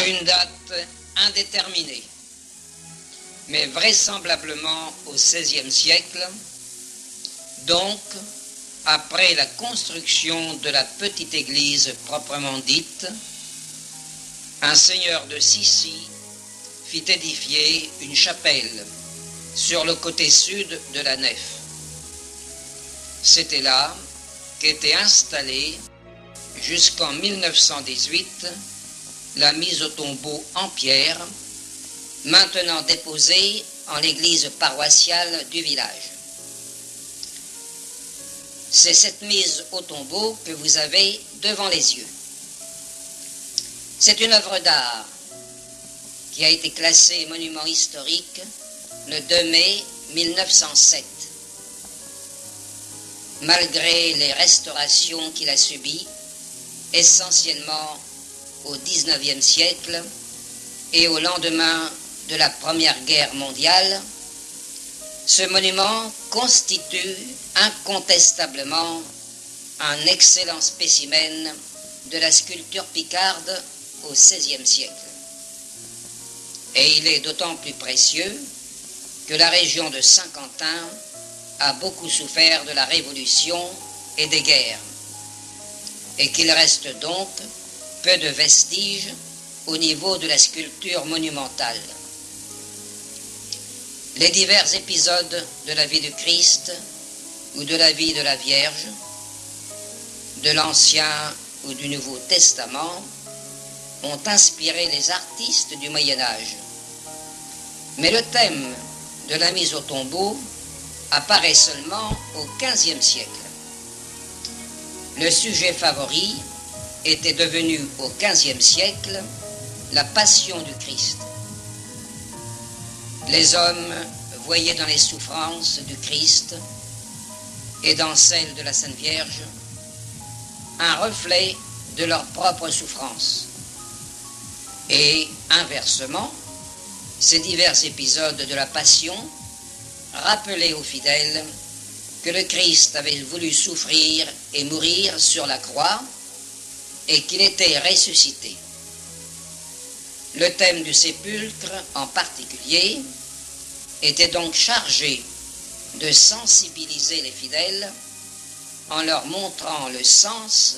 à une date indéterminée, mais vraisemblablement au XVIe siècle, donc après la construction de la petite église proprement dite, un seigneur de Sissi fit édifier une chapelle sur le côté sud de la nef. C'était là qu'était installée jusqu'en 1918 la mise au tombeau en pierre, maintenant déposée en l'église paroissiale du village. C'est cette mise au tombeau que vous avez devant les yeux. C'est une œuvre d'art qui a été classée monument historique le 2 mai 1907. Malgré les restaurations qu'il a subies, essentiellement au XIXe siècle et au lendemain de la Première Guerre mondiale, ce monument constitue incontestablement un excellent spécimen de la sculpture picarde au XVIe siècle. Et il est d'autant plus précieux que la région de Saint-Quentin a beaucoup souffert de la Révolution et des guerres, et qu'il reste donc peu de vestiges au niveau de la sculpture monumentale. Les divers épisodes de la vie du Christ ou de la vie de la Vierge, de l'Ancien ou du Nouveau Testament, ont inspiré les artistes du Moyen Âge. Mais le thème de la mise au tombeau apparaît seulement au XVe siècle. Le sujet favori était devenu au XVe siècle la passion du Christ. Les hommes voyaient dans les souffrances du Christ et dans celles de la Sainte Vierge un reflet de leur propre souffrance. Et inversement, ces divers épisodes de la Passion rappelaient aux fidèles que le Christ avait voulu souffrir et mourir sur la croix et qu'il était ressuscité. Le thème du sépulcre, en particulier, était donc chargé de sensibiliser les fidèles en leur montrant le sens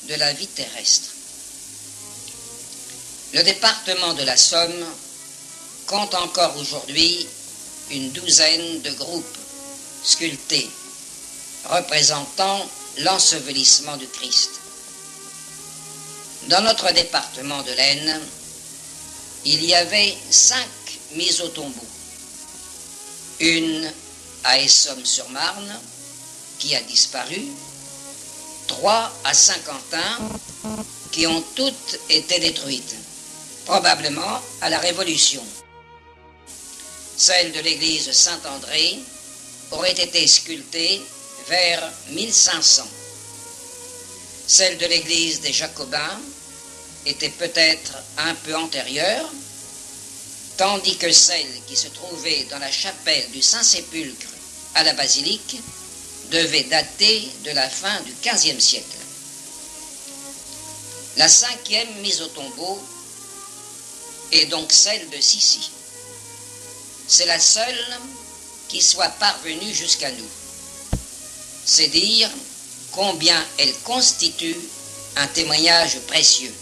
de la vie terrestre. Le département de la Somme compte encore aujourd'hui une douzaine de groupes sculptés représentant l'ensevelissement du Christ. Dans notre département de l'Aisne, il y avait 5 mises au tombeau. Une à Essômes-sur-Marne, qui a disparu, 3 à Saint-Quentin, qui ont toutes été détruites, probablement à la Révolution. Celle de l'église Saint-André aurait été sculptée vers 1500. Celle de l'église des Jacobins était peut-être un peu antérieure, tandis que celle qui se trouvait dans la chapelle du Saint-Sépulcre à la basilique devait dater de la fin du XVe siècle. La 5e mise au tombeau est donc celle de Sissi. C'est la seule qui soit parvenue jusqu'à nous. C'est dire combien elle constitue un témoignage précieux.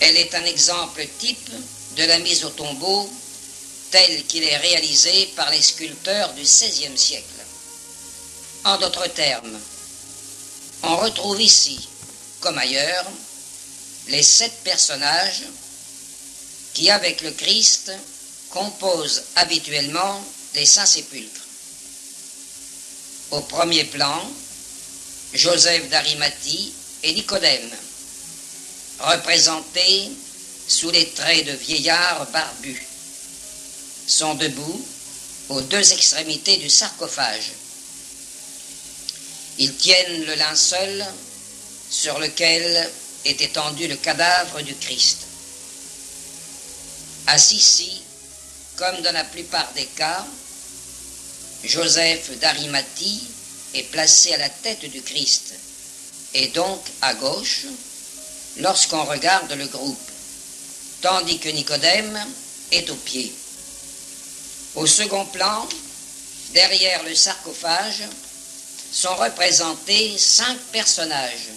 Elle est un exemple type de la mise au tombeau tel qu'il est réalisé par les sculpteurs du XVIe siècle. En d'autres termes, on retrouve ici, comme ailleurs, les 7 personnages qui, avec le Christ, composent habituellement les Saints-Sépulcres. Au premier plan, Joseph d'Arimathie et Nicodème, représentés sous les traits de vieillards barbus, sont debout aux 2 extrémités du sarcophage. Ils tiennent le linceul sur lequel est étendu le cadavre du Christ. À Sissi, comme dans la plupart des cas, Joseph d'Arimathie est placé à la tête du Christ et donc à gauche, lorsqu'on regarde le groupe, tandis que Nicodème est au pied. Au second plan, derrière le sarcophage, sont représentés 5 personnages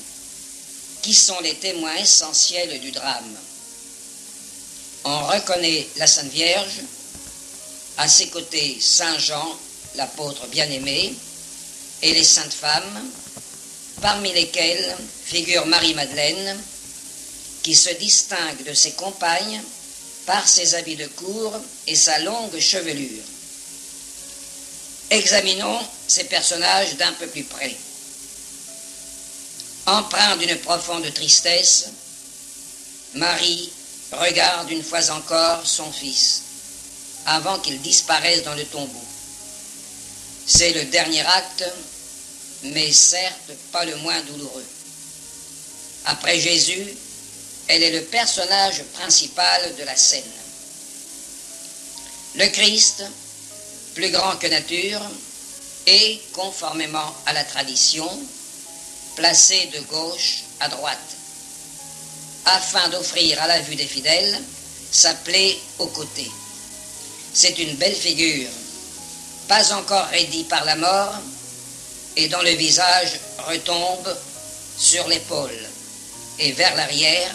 qui sont les témoins essentiels du drame. On reconnaît la Sainte Vierge, à ses côtés Saint Jean, l'apôtre bien-aimé, et les saintes femmes, parmi lesquelles figure Marie-Madeleine, qui se distingue de ses compagnes par ses habits de cour et sa longue chevelure. Examinons ces personnages d'un peu plus près. Empreint d'une profonde tristesse, Marie regarde une fois encore son fils, avant qu'il disparaisse dans le tombeau. C'est le dernier acte, mais certes pas le moins douloureux. Après Jésus, elle est le personnage principal de la scène. Le Christ, plus grand que nature, est, conformément à la tradition, placé de gauche à droite, afin d'offrir à la vue des fidèles sa plaie aux côtés. C'est une belle figure, pas encore raidie par la mort, et dont le visage retombe sur l'épaule et vers l'arrière,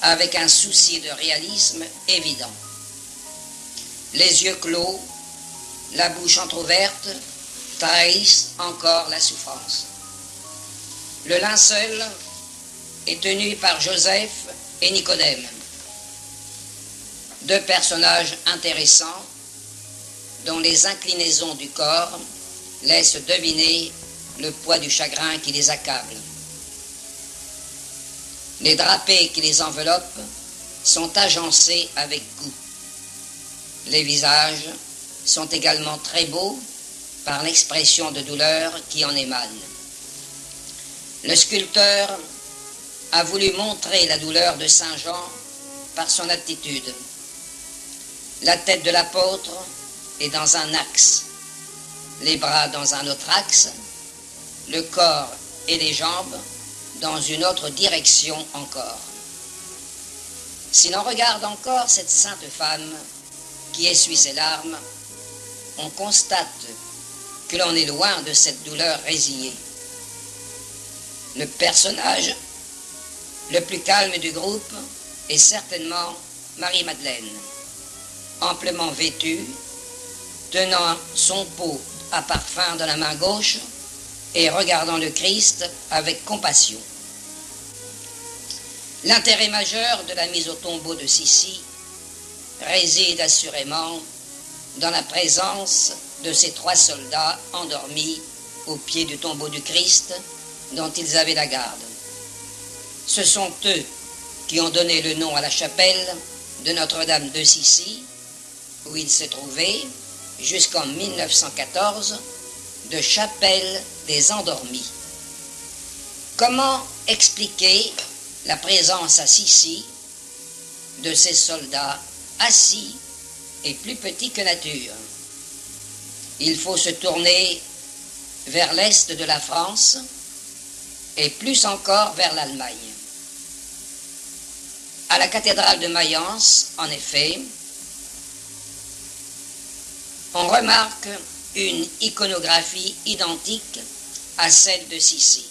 avec un souci de réalisme évident. Les yeux clos, la bouche entr'ouverte, trahissent encore la souffrance. Le linceul est tenu par Joseph et Nicodème, 2 personnages intéressants dont les inclinaisons du corps laissent deviner le poids du chagrin qui les accable. Les drapés qui les enveloppent sont agencés avec goût. Les visages sont également très beaux par l'expression de douleur qui en émane. Le sculpteur a voulu montrer la douleur de Saint Jean par son attitude. La tête de l'apôtre est dans un axe, les bras dans un autre axe, le corps et les jambes dans une autre direction encore. Si l'on regarde encore cette sainte femme qui essuie ses larmes, on constate que l'on est loin de cette douleur résignée. Le personnage le plus calme du groupe est certainement Marie-Madeleine, amplement vêtue, tenant son pot à parfum dans la main gauche et regardant le Christ avec compassion. L'intérêt majeur de la mise au tombeau de Sissi réside assurément dans la présence de ces 3 soldats endormis au pied du tombeau du Christ dont ils avaient la garde. Ce sont eux qui ont donné le nom à la chapelle de Notre-Dame de Sissi, où il s'est trouvé, jusqu'en 1914, de chapelle des endormis. Comment expliquer la présence à Sissi de ces soldats assis et plus petits que nature? Il faut se tourner vers l'est de la France et plus encore vers l'Allemagne. À la cathédrale de Mayence, en effet, on remarque une iconographie identique à celle de Sissi.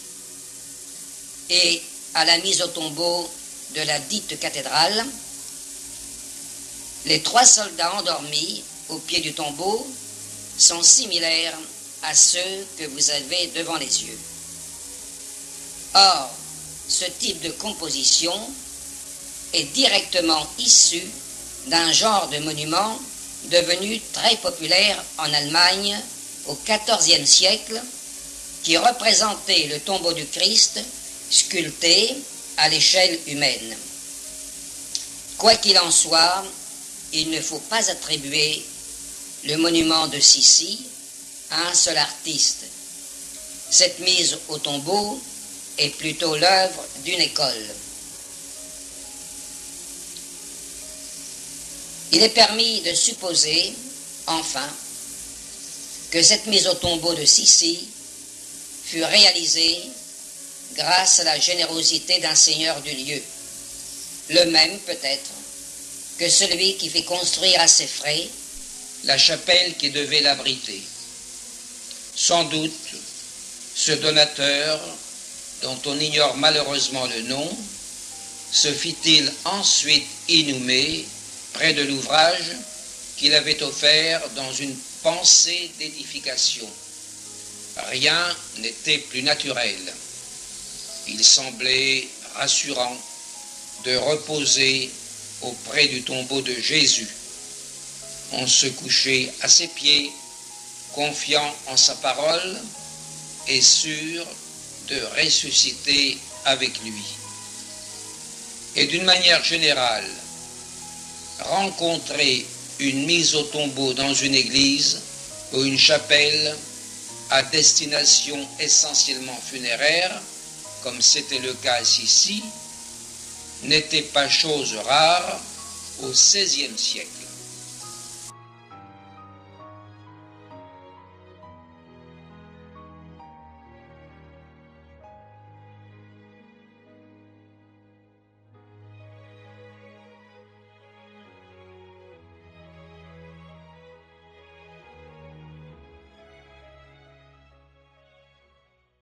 Et à la mise au tombeau de la dite cathédrale, les 3 soldats endormis au pied du tombeau sont similaires à ceux que vous avez devant les yeux. Or, ce type de composition est directement issu d'un genre de monument devenu très populaire en Allemagne au XIVe siècle, qui représentait le tombeau du Christ sculpté à l'échelle humaine. Quoi qu'il en soit, il ne faut pas attribuer le monument de Sissi à un seul artiste. Cette mise au tombeau est plutôt l'œuvre d'une école. Il est permis de supposer, enfin, que cette mise au tombeau de Sissi fut réalisée grâce à la générosité d'un seigneur du lieu, le même peut-être que celui qui fait construire à ses frais la chapelle qui devait l'abriter. Sans doute, ce donateur, dont on ignore malheureusement le nom, se fit-il ensuite inhumer près de l'ouvrage qu'il avait offert dans une pensée d'édification. Rien n'était plus naturel. Il semblait rassurant de reposer auprès du tombeau de Jésus. On se couchait à ses pieds, confiant en sa parole et sûr de ressusciter avec lui. Et d'une manière générale, rencontrer une mise au tombeau dans une église ou une chapelle à destination essentiellement funéraire, comme c'était le cas ici, n'était pas chose rare au XVIe siècle.